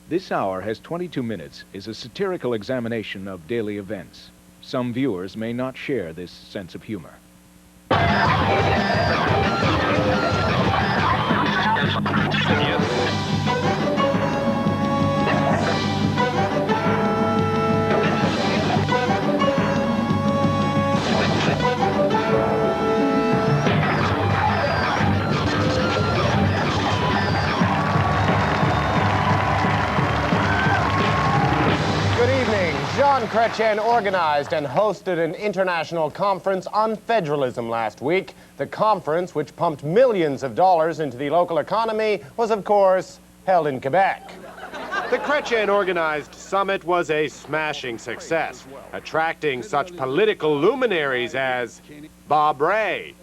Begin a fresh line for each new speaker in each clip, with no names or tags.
This Hour Has 22 Minutes is a satirical examination of daily events. Some viewers may not share this sense of humor.
John Chrétien organized and hosted an international conference on federalism last week. The conference, which pumped millions of dollars into the local economy, was, of course, held in Quebec. The Chrétien organized summit was a smashing success, attracting such political luminaries as Bob Rae,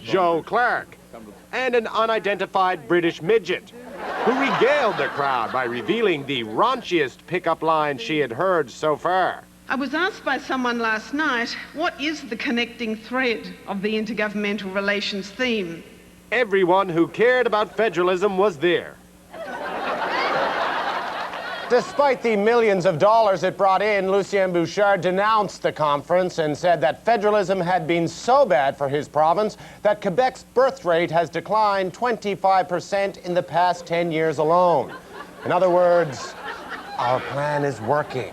Joe Clark, and an unidentified British midget, who regaled the crowd by revealing the raunchiest pickup line she had heard so far.
I was asked by someone last night, what is the connecting thread of the intergovernmental relations theme?
Everyone who cared about federalism was there. Despite the millions of dollars it brought in, Lucien Bouchard denounced the conference and said that federalism had been so bad for his province that Quebec's birth rate has declined 25% in the past 10 years alone. In other words, our plan is working.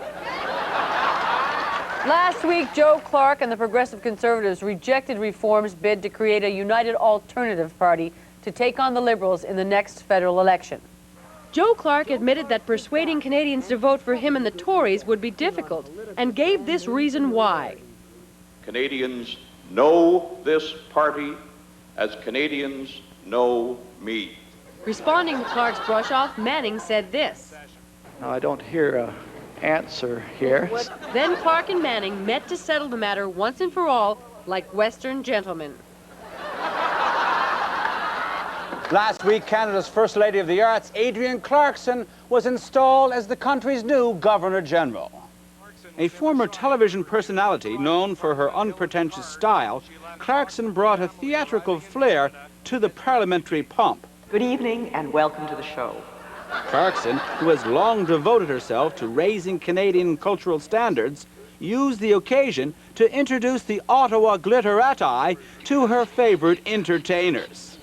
Last week, Joe Clark and the Progressive Conservatives rejected Reform's bid to create a united alternative party to take on the Liberals in the next federal election. Joe Clark admitted that persuading Canadians to vote for him and the Tories would be difficult, and gave this reason why.
Canadians know this party as Canadians know me.
Responding to Clark's brush-off, Manning said this.
Now, I don't hear an answer here.
Then Clark and Manning met to settle the matter once and for all, like Western gentlemen.
Last week, Canada's First Lady of the Arts, Adrienne Clarkson, was installed as the country's new Governor-General. A former television personality known for her unpretentious style, Clarkson brought a theatrical flair to the parliamentary pomp.
Good evening and welcome to the show.
Clarkson, who has long devoted herself to raising Canadian cultural standards, used the occasion to introduce the Ottawa glitterati to her favorite entertainers.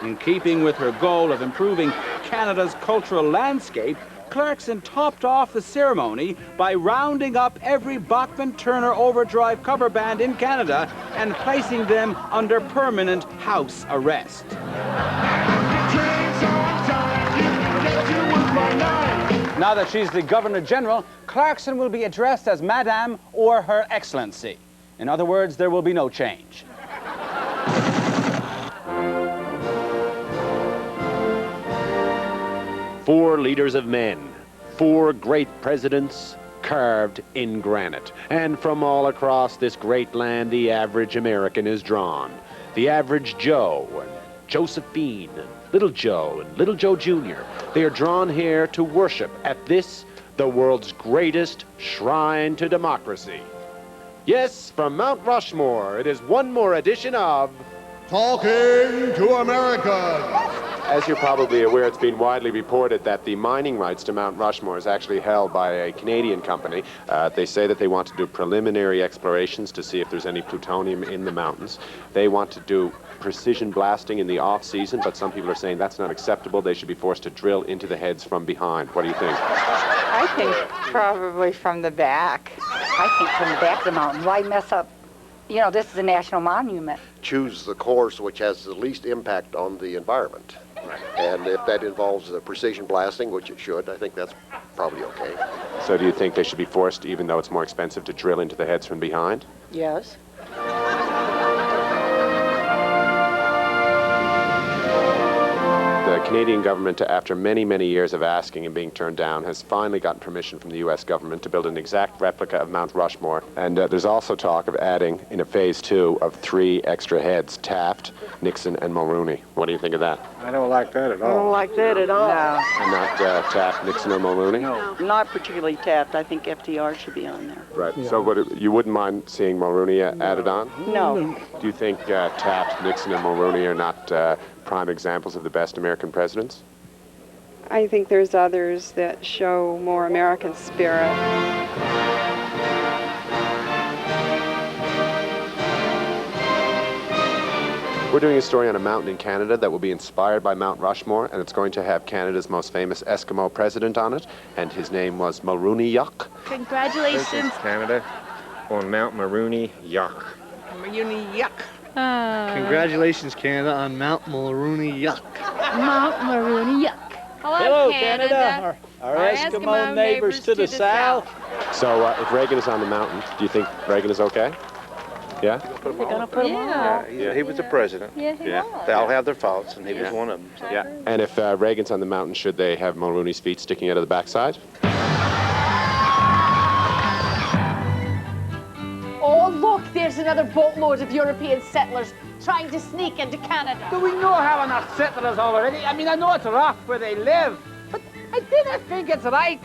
In keeping with her goal of improving Canada's cultural landscape, Clarkson topped off the ceremony by rounding up every Bachman-Turner Overdrive cover band in Canada and placing them under permanent house arrest. Now that she's the Governor-General, Clarkson will be addressed as Madame or Her Excellency. In other words, there will be no change.
Four leaders of men, four great presidents carved in granite. And from all across this great land, the average American is drawn. The average Joe and Josephine, and Little Joe and Little Joe Jr. They are drawn here to worship at this, the world's greatest shrine to democracy. Yes, from Mount Rushmore, it is one more edition of
Talking to America.
As you're probably aware, it's been widely reported that the mining rights to Mount Rushmore is actually held by a Canadian company. They say that they want to do preliminary explorations to see if there's any plutonium in the mountains. They want to do precision blasting in the off-season, but some people are saying that's not acceptable. They should be forced to drill into the heads from behind. What do you think?
I think probably from the back.
I think from the back of the mountain. Why mess up? You know, this is a national monument.
Choose the course which has the least impact on the environment. Right. And if that involves precision blasting, which it should, I think that's probably okay.
So do you think they should be forced, even though it's more expensive, to drill into the heads from behind?
Yes.
The Canadian government, after many, many years of asking and being turned down, has finally gotten permission from the U.S. government to build an exact replica of Mount Rushmore. And there's also talk of adding, in a phase 2, of 3 extra heads, Taft, Nixon, and Mulroney. What do you think of that? I don't like that at
I don't like that at all.
No,
And not Taft, Nixon, or Mulrooney?
No, not particularly Taft. I think FDR should be on there.
Right. So you wouldn't mind seeing Mulrooney added on?
No.
Do you think Taft, Nixon, and Mulrooney are not prime examples of the best American presidents?
I think there's others that show more American spirit.
We're doing a story on a mountain in Canada that will be inspired by Mount Rushmore, and it's going to have Canada's most famous Eskimo president on it, and his name was Mulrooney Yuck.
Congratulations.
Canada on Mount Mulrooney Yuck.
Mulrooney Yuck.
Congratulations, Canada, on Mount Mulrooney Yuck.
Mount Mulrooney Yuck.
Hello, Canada. Our Eskimo neighbors to the south.
So if Reagan is on the mountain, do you think Reagan is okay? Yeah?
They're gonna put him on.
Yeah, he was the president.
Yeah, he was.
They all have their faults, and he was one of them. So.
Yeah. And if Reagan's on the mountain, should they have Mulrooney's feet sticking out of the backside?
Oh, look, there's another boatload of European settlers trying to sneak into Canada.
Do we know how enough settlers already? I mean, I know it's rough where they live, but I didn't think it's right.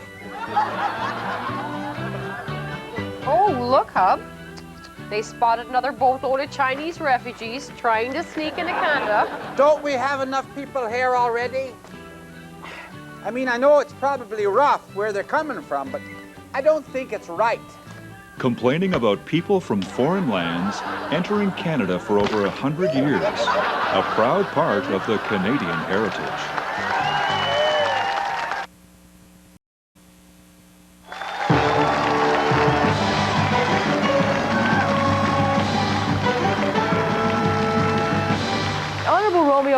Oh, look, Hub. They spotted another boatload of Chinese refugees trying to sneak into Canada.
Don't we have enough people here already? I mean, I know it's probably rough where they're coming from, but I don't think it's right.
Complaining about people from foreign lands entering Canada for over 100 years, a proud part of the Canadian heritage.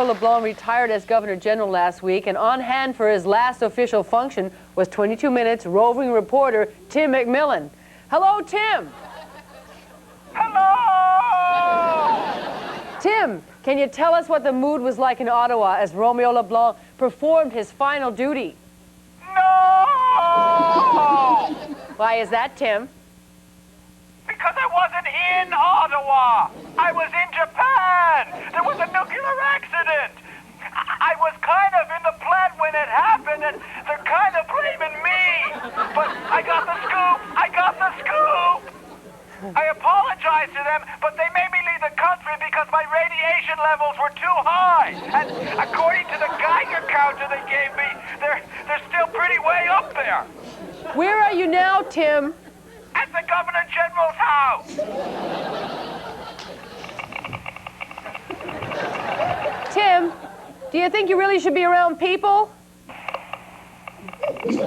LeBlanc retired as Governor General last week, and on hand for his last official function was 22 Minutes roving reporter Tim McMillan. Hello, Tim.
Hello!
Tim, can you tell us what the mood was like in Ottawa as Romeo LeBlanc performed his final duty?
No!
Why is that, Tim?
Because I wasn't in Ottawa. I was in Japan. There was a nuclear accident. I was kind of in the plant when it happened, and they're kind of blaming me. But I got the scoop. I got the scoop. I apologized to them, but they made me leave the country because my radiation levels were too high. And according to the Geiger counter they gave me, they're still pretty way up there.
Where are you now, Tim?
At the Governor General's house.
Tim, do you think you really should be around people?
I'm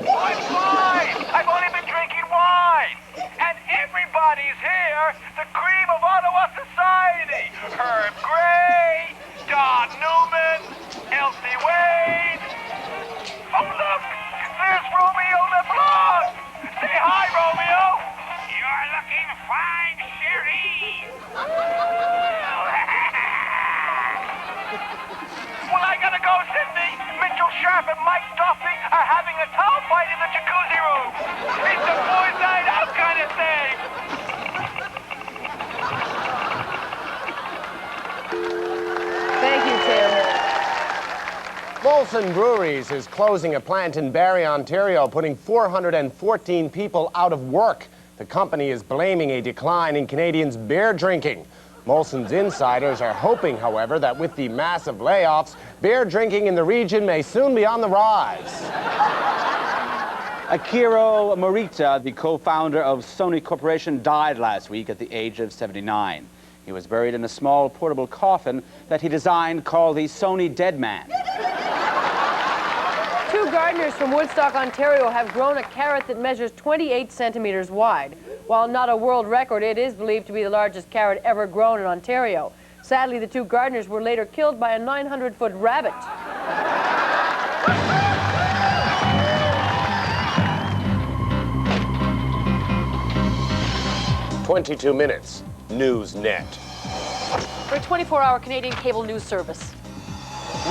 fine. I've only been drinking wine. And everybody's here. The cream of Ottawa society. Herb Gray, Don Newman, Elsie Wade. Oh, look. There's Romeo LeBlanc. Say hi, Romeo. You're looking fine, Sherry. Well, I gotta go, Sydney. Mitchell Sharp and Mike Duffy are having a towel fight in the jacuzzi room. It's a boys' night out kind of thing.
Thank you, Tim.
Molson Breweries is closing a plant in Barrie, Ontario, putting 414 people out of work. The company is blaming a decline in Canadians' beer drinking. Molson's insiders are hoping, however, that with the massive layoffs, beer drinking in the region may soon be on the rise.
Akira Morita, the co-founder of Sony Corporation, died last week at the age of 79. He was buried in a small portable coffin that he designed called the Sony Dead Man.
Two gardeners from Woodstock, Ontario have grown a carrot that measures 28 centimeters wide. While not a world record, it is believed to be the largest carrot ever grown in Ontario. Sadly, the two gardeners were later killed by a 900-foot rabbit.
22 Minutes, Newsnet.
For a 24-hour Canadian cable news service.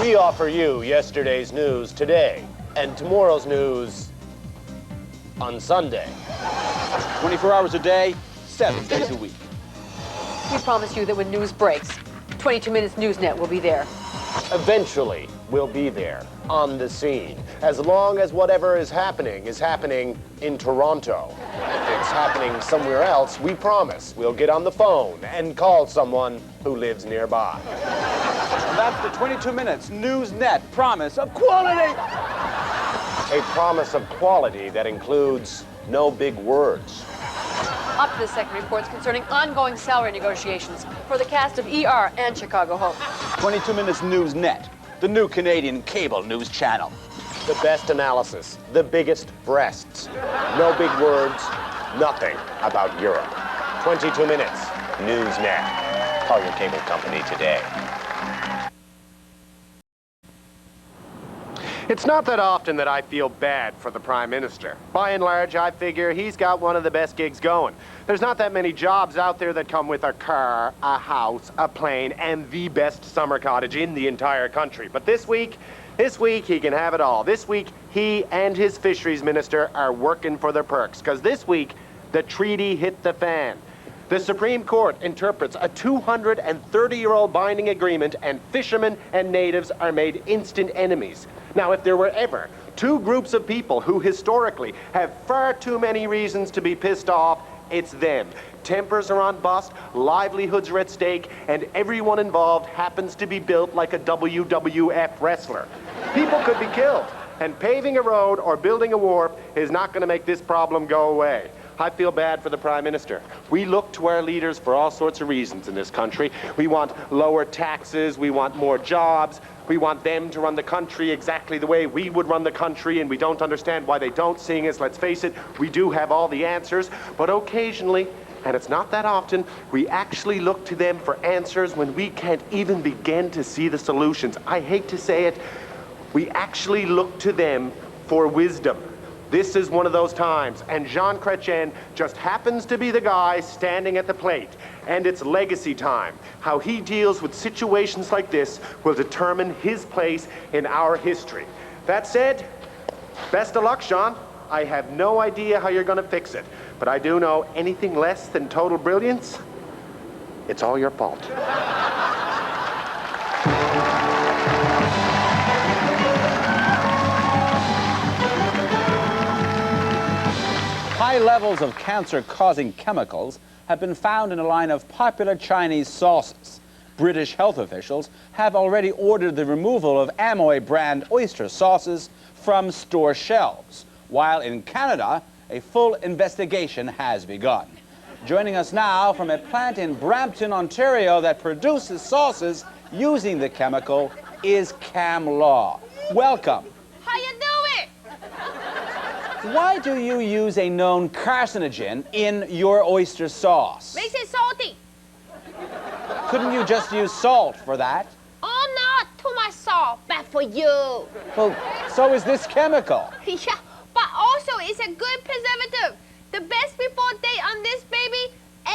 We offer you yesterday's news today and tomorrow's news on Sunday.
24 hours a day, 7 days a week.
We promise you that when news breaks, 22 Minutes Newsnet will be there.
Eventually, we'll be there, on the scene. As long as whatever is happening in Toronto. If it's happening somewhere else, we promise we'll get on the phone and call someone who lives nearby.
And that's the 22 Minutes Newsnet promise of quality.
A promise of quality that includes no big words.
Up to the second reports concerning ongoing salary negotiations for the cast of ER and Chicago Hope.
22 Minutes Newsnet, the new Canadian cable news channel.
The best analysis, the biggest breasts. No big words, nothing about Europe. 22 Minutes Newsnet. Call your cable company today. It's not that often that I feel bad for the Prime Minister. By and large, I figure he's got one of the best gigs going. There's not that many jobs out there that come with a car, a house, a plane, and the best summer cottage in the entire country. But this week he can have it all. This week, he and his fisheries minister are working for their perks, because this week, the treaty hit the fan. The Supreme Court interprets a 230-year-old binding agreement, and fishermen and natives are made instant enemies. Now, if there were ever two groups of people who historically have far too many reasons to be pissed off, it's them. Tempers are on bust, livelihoods are at stake, and everyone involved happens to be built like a WWF wrestler. People could be killed, and paving a road or building a wharf is not going to make this problem go away. I feel bad for the Prime Minister. We look to our leaders for all sorts of reasons in this country. We want lower taxes, we want more jobs, we want them to run the country exactly the way we would run the country, and we don't understand why they don't, seeing as, let's face it, we do have all the answers. But occasionally, and it's not that often, we actually look to them for answers when we can't even begin to see the solutions. I hate to say it, we actually look to them for wisdom. This is one of those times, and Jean Chrétien just happens to be the guy standing at the plate. And it's legacy time. How he deals with situations like this will determine his place in our history. That said, best of luck, Jean. I have no idea how you're going to fix it, but I do know anything less than total brilliance, it's all your fault.
High levels of cancer-causing chemicals have been found in a line of popular Chinese sauces. British health officials have already ordered the removal of Amoy brand oyster sauces from store shelves, while in Canada, a full investigation has begun. Joining us now from a plant in Brampton, Ontario that produces sauces using the chemical is Cam Law. Welcome.
How you doing?
Why do you use a known carcinogen in your oyster sauce?
Makes it salty.
Couldn't you just use salt for that?
Oh no, too much salt. Bad for you.
Well, so is this chemical.
Yeah, but also it's a good preservative. The best before date on this baby,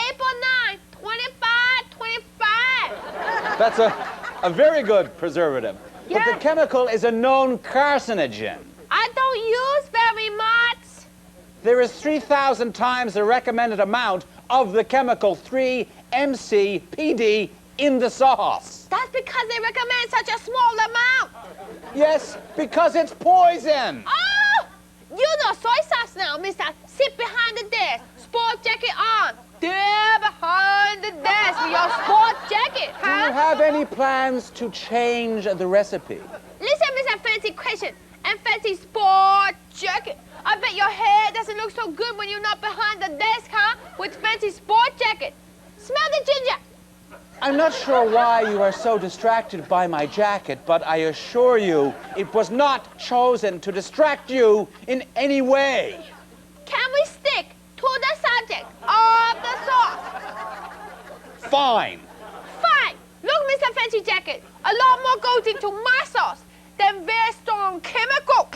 April 9, 25.
That's a very good preservative.
Yeah.
But the chemical is a known carcinogen.
I don't use very much.
There is 3,000 times the recommended amount of the chemical 3-MCPD in the sauce.
That's because they recommend such a small amount.
Yes, because it's poison.
Oh! You know soy sauce now, mister. Sit behind the desk, sport jacket on. There behind the desk with your sport jacket, huh?
Do you have any plans to change the recipe?
Listen, Mr. Fancy question and fancy sport jacket. I bet your hair doesn't look so good when you're not behind the desk, huh? With fancy sport jacket. Smell the ginger.
I'm not sure why you are so distracted by my jacket, but I assure you it was not chosen to distract you in any way.
Can we stick to the subject of the sauce?
Fine.
Fine. Look, Mr. Fancy Jacket, a lot more goes into my sauce than very strong chemical.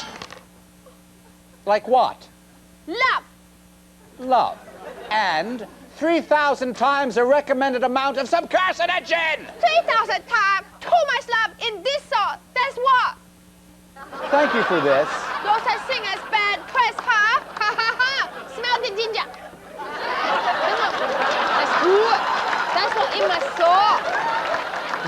Like what?
Love.
Love. And 3,000 times the recommended amount of some carcinogen.
3,000 times too much love in this sauce. That's what.
Thank you for this.
No such thing as bad press, huh? Ha ha ha. Smell the ginger. That's good. That's what's in my sauce.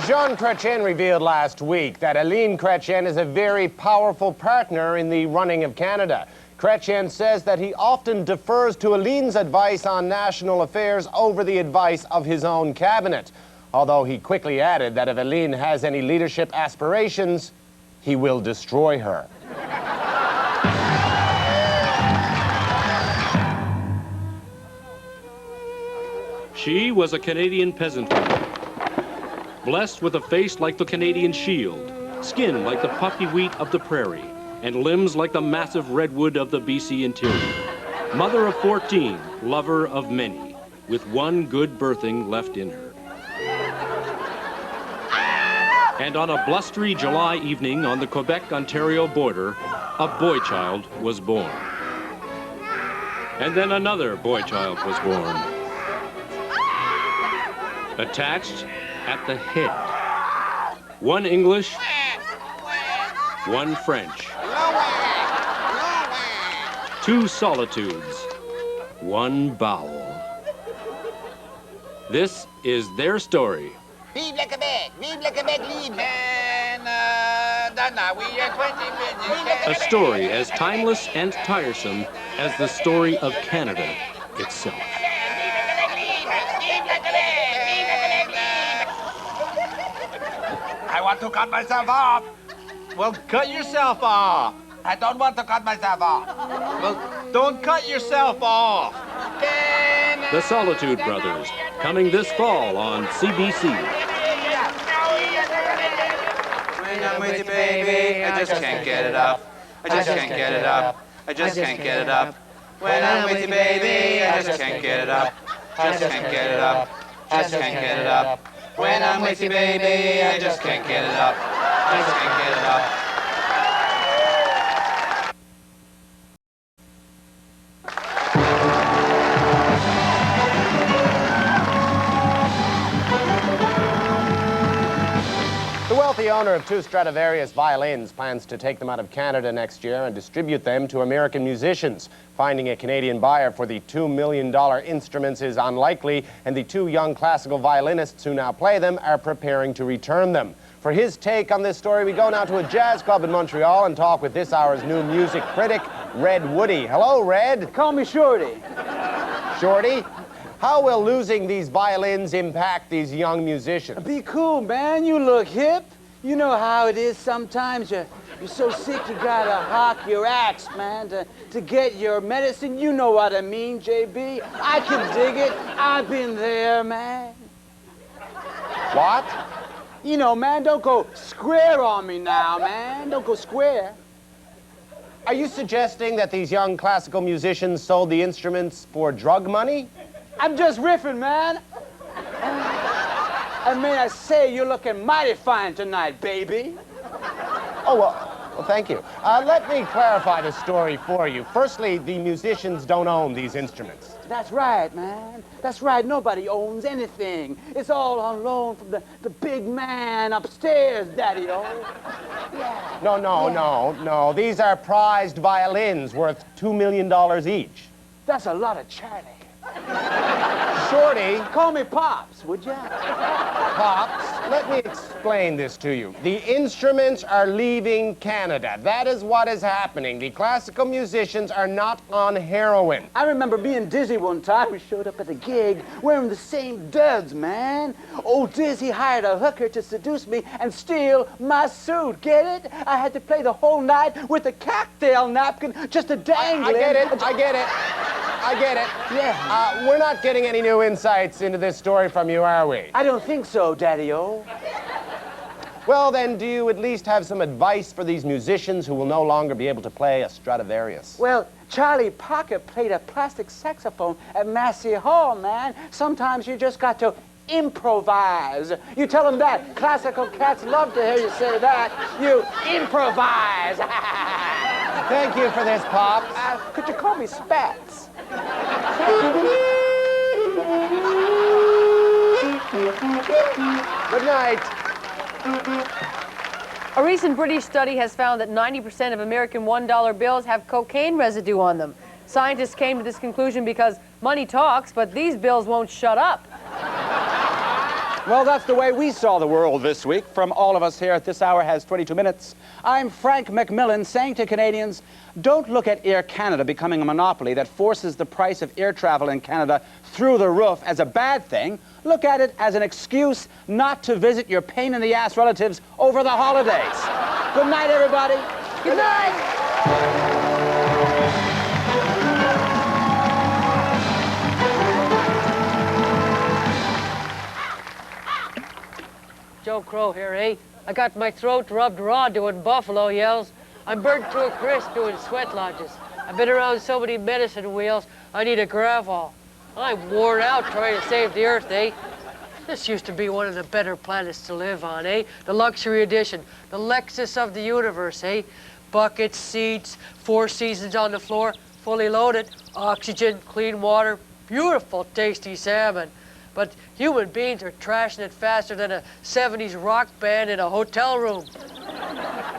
Jean Chrétien revealed last week that Aline Chrétien is a very powerful partner in the running of Canada. Chrétien says that he often defers to Aline's advice on national affairs over the advice of his own cabinet. Although he quickly added that if Aline has any leadership aspirations, he will destroy her.
She was a Canadian peasant woman, blessed with a face like the Canadian shield, skin like the puffy wheat of the prairie, and limbs like the massive redwood of the BC interior. Mother of 14, lover of many, with one good birthing left in her. And on a blustery July evening on the Quebec-Ontario border, a boy child was born. And then another boy child was born. Attached at the head. One English, one French. Two solitudes, one bowel. This is their story.
Vive le Québec! Vive le Québec libre! We are 20 minutes.
A story as timeless and tiresome as the story of Canada itself.
I want to cut myself off.
Well, cut yourself off.
I don't want to cut myself off.
Well, don't cut yourself off.
The Solitude Brothers, coming this fall on CBC.
When I'm with you, baby, I just can't get it up. I just can't get it up. I just can't get it up. When I'm with you, baby, I just can't get it up. Just can't get it up. Just can't get it up. When I'm with you, baby, I just can't get it up. Just can't get it up.
The wealthy owner of two Stradivarius violins plans to take them out of Canada next year and distribute them to American musicians. Finding a Canadian buyer for the $2 million instruments is unlikely, and the two young classical violinists who now play them are preparing to return them. For his take on this story, we go now to a jazz club in Montreal and talk with this hour's new music critic, Red Woody. Hello, Red.
Call me Shorty.
Shorty? How will losing these violins impact these young musicians?
Be cool, man. You look hip. You know how it is sometimes. You're so sick you gotta hawk your axe, man, to get your medicine. You know what I mean, JB. I can dig it. I've been there, man.
What?
You know, man, don't go square on me now, man. Don't go square.
Are you suggesting that these young classical musicians sold the instruments for drug money?
I'm just riffing, man. And may I say, you're looking mighty fine tonight, baby.
Oh, well, thank you. Let me clarify the story for you. Firstly, the musicians don't own these instruments.
That's right, man. That's right. Nobody owns anything. It's all on loan from the big man upstairs, Daddy-o. Yeah.
No. These are prized violins worth $2 million each.
That's a lot of Charlie.
Shorty.
Call me Pops, would ya?
Pops, let me explain this to you. The instruments are leaving Canada. That is what is happening. The classical musicians are not on heroin.
I remember being dizzy one time. We showed up at a gig wearing the same duds, man. Old Dizzy hired a hooker to seduce me and steal my suit. Get it? I had to play the whole night with a cocktail napkin just to dangle it.
I get it.
Yeah.
We're not getting any new insights into this story from you, are we?
I don't think so, Daddy-o.
Well, then, do you at least have some advice for these musicians who will no longer be able to play a Stradivarius?
Well, Charlie Parker played a plastic saxophone at Massey Hall, man. Sometimes you just got to improvise. You tell them that. Classical cats love to hear you say that. You improvise.
Thank you for this, Pops.
Could you call me Spats?
Good night.
A recent British study has found that 90% of American $1 bills have cocaine residue on them. Scientists came to this conclusion because money talks, but these bills won't shut up.
Well, that's the way we saw the world this week. From all of us here at This Hour Has 22 Minutes, I'm Frank McMillan saying to Canadians, don't look at Air Canada becoming a monopoly that forces the price of air travel in Canada through the roof as a bad thing. Look at it as an excuse not to visit your pain-in-the-ass relatives over the holidays. Good night, everybody.
Good night. Joe Crow here, eh? I got my throat rubbed raw doing buffalo yells. I'm burnt to a crisp doing sweat lodges. I've been around so many medicine wheels, I need a Gravol. I'm worn out trying to save the Earth, eh? This used to be one of the better planets to live on, eh? The luxury edition, the Lexus of the universe, eh? Buckets, seats, 4 seasons on the floor, fully loaded, oxygen, clean water, beautiful, tasty salmon. But human beings are trashing it faster than a 70s rock band in a hotel room.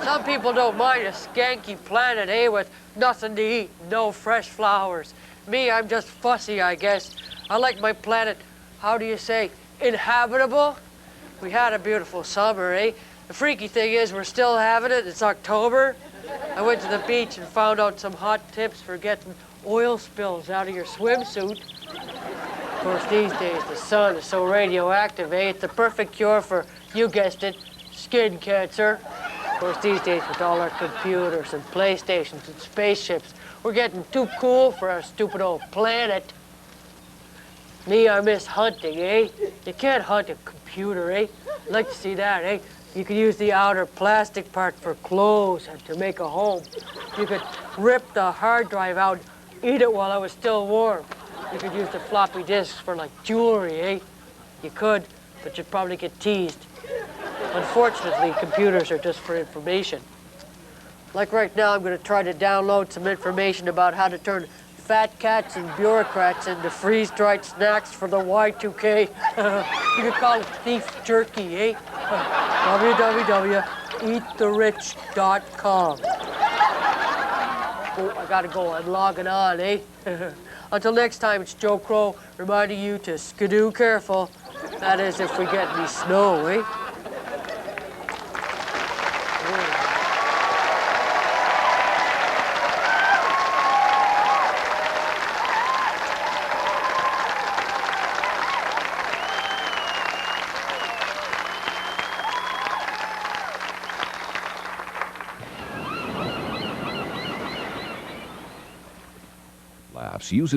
Some people don't mind a skanky planet, eh, with nothing to eat, no fresh flowers. Me, I'm just fussy, I guess. I like my planet, how do you say, inhabitable? We had a beautiful summer, eh? The freaky thing is we're still having it. It's October. I went to the beach and found out some hot tips for getting oil spills out of your swimsuit. Of course, these days, the sun is so radioactive, eh? It's the perfect cure for, you guessed it, skin cancer. Of course, these days, with all our computers and PlayStations and spaceships, we're getting too cool for our stupid old planet. Me, I miss hunting, eh? You can't hunt a computer, eh? I'd like to see that, eh? You could use the outer plastic part for clothes and to make a home. You could rip the hard drive out, eat it while it was still warm. You could use the floppy disks for, like, jewelry, eh? You could, but you'd probably get teased. Unfortunately, computers are just for information. Like right now, I'm going to try to download some information about how to turn fat cats and bureaucrats into freeze-dried snacks for the Y2K. You could call it thief jerky, eh? www.eattherich.com. Oh, I gotta go. I'm logging on, eh? Until next time, it's Joe Crow reminding you to skidoo careful. That is, if we get any snow, eh?
Uses